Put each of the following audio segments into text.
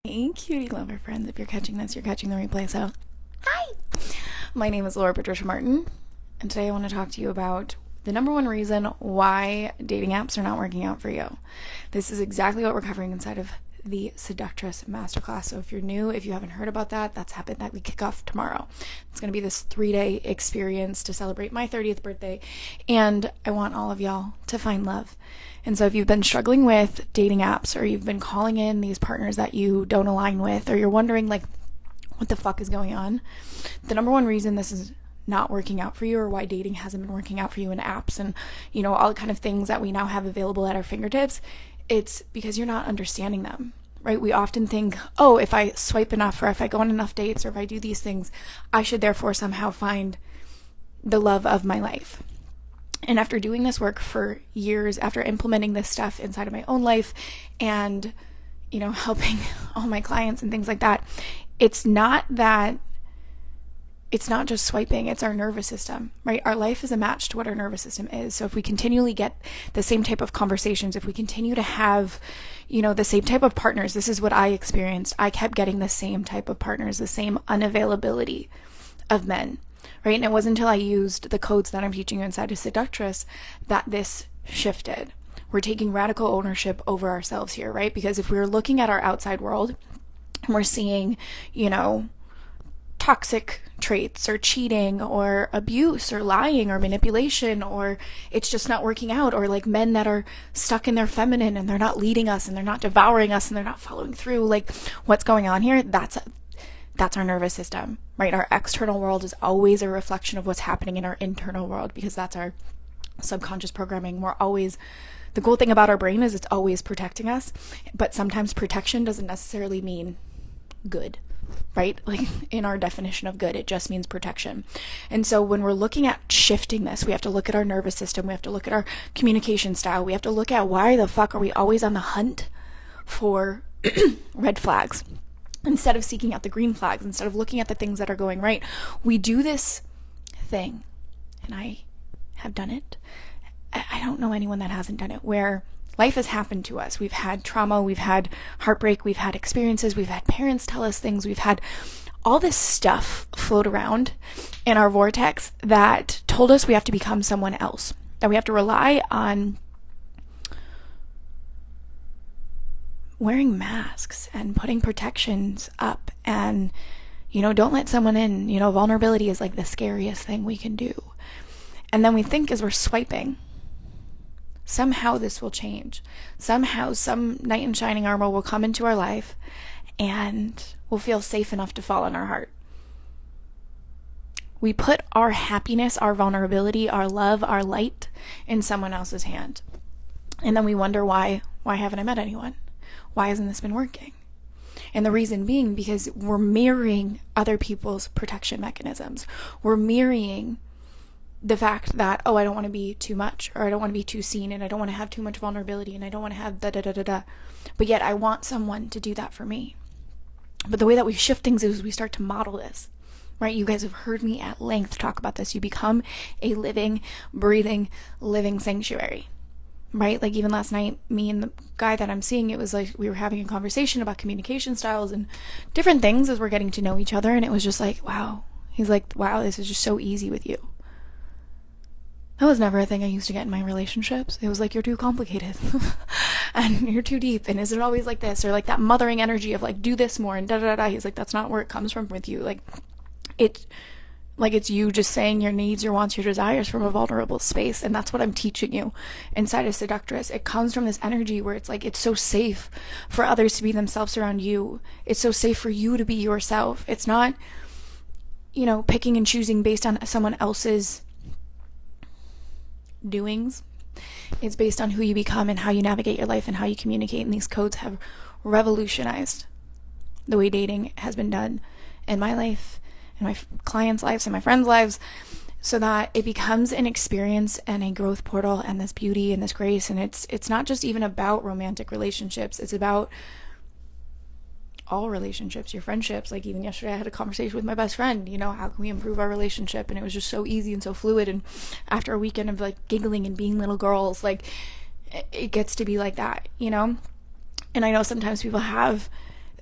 Hey, cutie lover friends. If you're catching this, you're catching the replay. So, hi! My name is Laura Patricia Martin, and today I want to talk to you about the number one reason why dating apps are not working out for you. This is exactly what we're covering inside of the Seductress Masterclass. So if you're new, if you haven't heard about that, that's happened that we kick off tomorrow. It's going to be this 3-day experience to celebrate my 30th birthday, and I want all of y'all to find love. And so if you've been struggling with dating apps, or you've been calling in these partners that you don't align with, or you're wondering like, what the fuck is going on? The number one reason this is not working out for you, or why dating hasn't been working out for you in apps and, all the kind of things that we now have available at our fingertips, it's because you're not understanding them, right? We often think, oh, if I swipe enough, or if I go on enough dates, or if I do these things, I should therefore somehow find the love of my life. And after doing this work for years, after implementing this stuff inside of my own life and, helping all my clients and things like that, it's not just swiping, it's our nervous system, right? Our life is a match to what our nervous system is. So if we continually get the same type of conversations, if we continue to have, the same type of partners, this is what I experienced. I kept getting the same type of partners, the same unavailability of men. Right? And it wasn't until I used the codes that I'm teaching you inside of Seductress that this shifted. We're taking radical ownership over ourselves here, right? Because if we're looking at our outside world and we're seeing, toxic traits or cheating or abuse or lying or manipulation, or it's just not working out, or like men that are stuck in their feminine and they're not leading us and they're not devouring us and they're not following through, like what's going on here, that's our nervous system, right? Our external world is always a reflection of what's happening in our internal world, because that's our subconscious programming. The cool thing about our brain is it's always protecting us, but sometimes protection doesn't necessarily mean good, right? Like in our definition of good, it just means protection. And so when we're looking at shifting this, we have to look at our nervous system, we have to look at our communication style, we have to look at why the fuck are we always on the hunt for red flags, instead of seeking out the green flags, instead of looking at the things that are going right. We do this thing, and I have done it. I don't know anyone that hasn't done it, where life has happened to us. We've had trauma, we've had heartbreak, we've had experiences, we've had parents tell us things, we've had all this stuff float around in our vortex that told us we have to become someone else, that we have to rely on wearing masks and putting protections up, and don't let someone in. Vulnerability is like the scariest thing we can do. And then we think, as we're swiping, somehow this will change. Somehow some knight in shining armor will come into our life and we'll feel safe enough to fall on our heart. We put our happiness, our vulnerability, our love, our light in someone else's hand. And then we wonder, why haven't I met anyone? Why hasn't this been working? And the reason being because we're mirroring other people's protection mechanisms. We're mirroring the fact that, oh, I don't want to be too much, or I don't want to be too seen, and I don't want to have too much vulnerability, and I don't want to have da-da-da-da-da. But yet I want someone to do that for me. But the way that we shift things is we start to model this, right? You guys have heard me at length talk about this. You become a living, breathing, living sanctuary. Right? Like even last night, me and the guy that I'm seeing, it was like we were having a conversation about communication styles and different things as we're getting to know each other. And it was just like, wow. He's like, wow, this is just so easy with you. That was never a thing I used to get in my relationships. It was like, you're too complicated and you're too deep. And is it always like this? Or like that mothering energy of like, do this more and da-da-da-da. He's like, that's not where it comes from with you. It's you just saying your needs, your wants, your desires from a vulnerable space. And that's what I'm teaching you inside of Seductress. It comes from this energy where it's like, it's so safe for others to be themselves around you. It's so safe for you to be yourself. It's not, picking and choosing based on someone else's doings. It's based on who you become and how you navigate your life and how you communicate. And these codes have revolutionized the way dating has been done in my life, in my clients' lives, and my friends' lives, so that it becomes an experience and a growth portal and this beauty and this grace. And it's not just even about romantic relationships. It's about all relationships, your friendships. Like even yesterday I had a conversation with my best friend, how can we improve our relationship? And it was just so easy and so fluid. And after a weekend of like giggling and being little girls, like it gets to be like that, And I know sometimes people have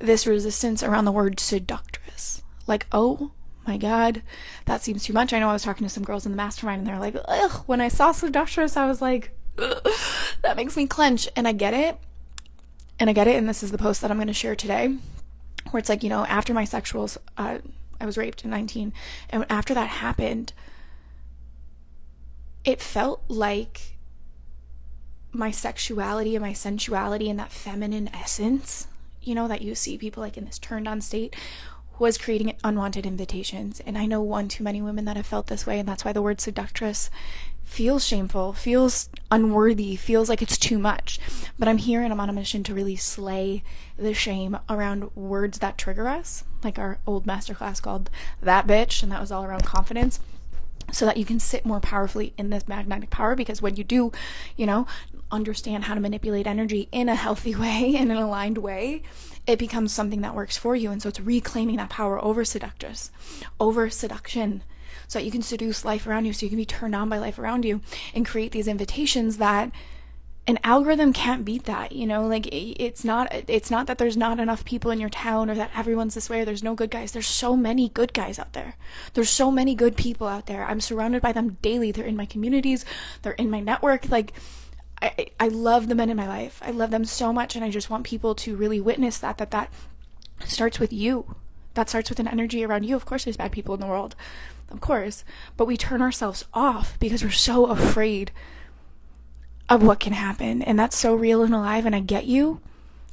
this resistance around the word seductress. Like, oh my God, that seems too much. I know I was talking to some girls in the mastermind and they're like, ugh, when I saw seductress, I was like, ugh, that makes me clench. And I get it. And this is the post that I'm going to share today, where it's like, after my sexuals, I was raped in 19. And after that happened, it felt like my sexuality and my sensuality and that feminine essence, that you see people like in this turned on state, was creating unwanted invitations. And I know one too many women that have felt this way. And that's why the word seductress feels shameful, feels unworthy, feels like it's too much. But I'm here and I'm on a mission to really slay the shame around words that trigger us, like our old masterclass called That Bitch, and that was all around confidence, so that you can sit more powerfully in this magnetic power. Because when you do, understand how to manipulate energy in a healthy way, in an aligned way, it becomes something that works for you. And so it's reclaiming that power over seduction, so that you can seduce life around you, so you can be turned on by life around you and create these invitations that an algorithm can't beat that. Like, it's not that there's not enough people in your town or that everyone's this way or there's no good guys. There's so many good guys out there. There's so many good people out there. I'm surrounded by them daily. They're in my communities. They're in my network. Like, I love the men in my life. I love them so much. And I just want people to really witness that starts with you. That starts with an energy around you. Of course, there's bad people in the world. Of course. But we turn ourselves off because we're so afraid of what can happen. And that's so real and alive. And I get you.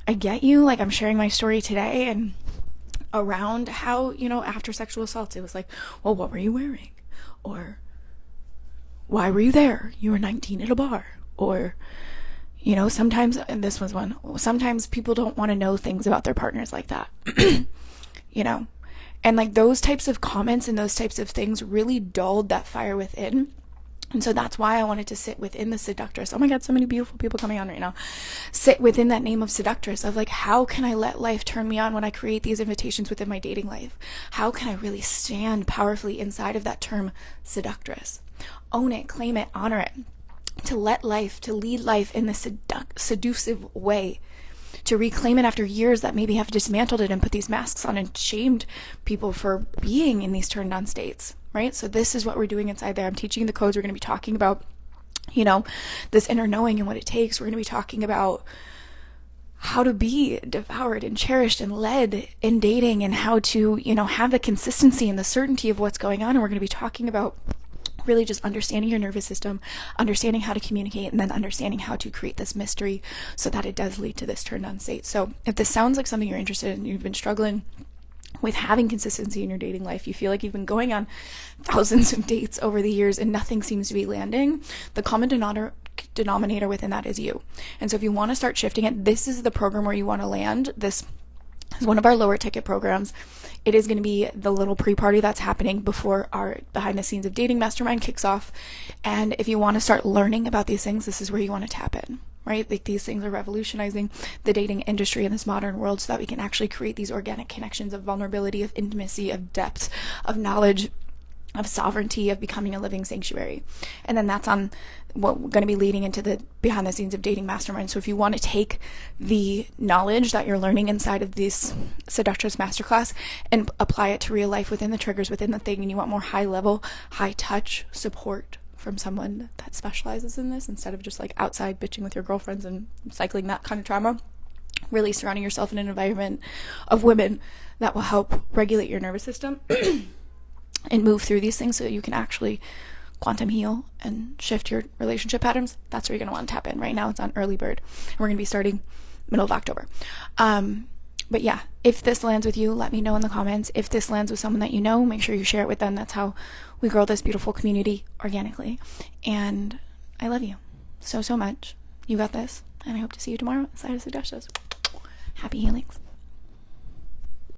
Like, I'm sharing my story today and around how, after sexual assaults, it was like, well, what were you wearing? Or why were you there? You were 19 at a bar. Or, sometimes, and this was one, sometimes people don't want to know things about their partners like that. And like those types of comments and those types of things really dulled that fire within. And so that's why I wanted to sit within the seductress. Oh my God, so many beautiful people coming on right now. Sit within that name of seductress, of like, how can I let life turn me on when I create these invitations within my dating life? How can I really stand powerfully inside of that term seductress? Own it, claim it, honor it. To let life, to lead life in this seductive way. To reclaim it after years that maybe have dismantled it and put these masks on and shamed people for being in these turned on states, right? So this is what we're doing inside there. I'm teaching the codes. We're going to be talking about, this inner knowing and what it takes. We're going to be talking about how to be devoured and cherished and led in dating, and how to, have the consistency and the certainty of what's going on. And we're going to be talking about really just understanding your nervous system, understanding how to communicate, and then understanding how to create this mystery so that it does lead to this turned on state. So if this sounds like something you're interested in, you've been struggling with having consistency in your dating life, you feel like you've been going on thousands of dates over the years and nothing seems to be landing, the common denominator within that is you. And so if you want to start shifting it, this is the program where you want to land. This is one of our lower ticket programs. It is going to be the little pre-party that's happening before our behind the scenes of dating mastermind kicks off. And if you want to start learning about these things, this is where you want to tap in, right? Like, these things are revolutionizing the dating industry in this modern world so that we can actually create these organic connections of vulnerability, of intimacy, of depth, of knowledge, of sovereignty, of becoming a living sanctuary. And then that's on what we're going to be leading into the behind the scenes of dating mastermind. So if you want to take the knowledge that you're learning inside of this Seductress Masterclass and apply it to real life within the triggers, within the thing, and you want more high level, high touch support from someone that specializes in this, instead of just like outside bitching with your girlfriends and cycling that kind of trauma, really surrounding yourself in an environment of women that will help regulate your nervous system and move through these things so that you can actually quantum heal and shift your relationship patterns, that's where you're going to want to tap in. Right now it's on early bird. And we're going to be starting middle of October. But yeah, if this lands with you, let me know in the comments. If this lands with someone that you know, make sure you share it with them. That's how we grow this beautiful community organically. And I love you so, so much. You got this. And I hope to see you tomorrow inside of Seductress. Happy healings.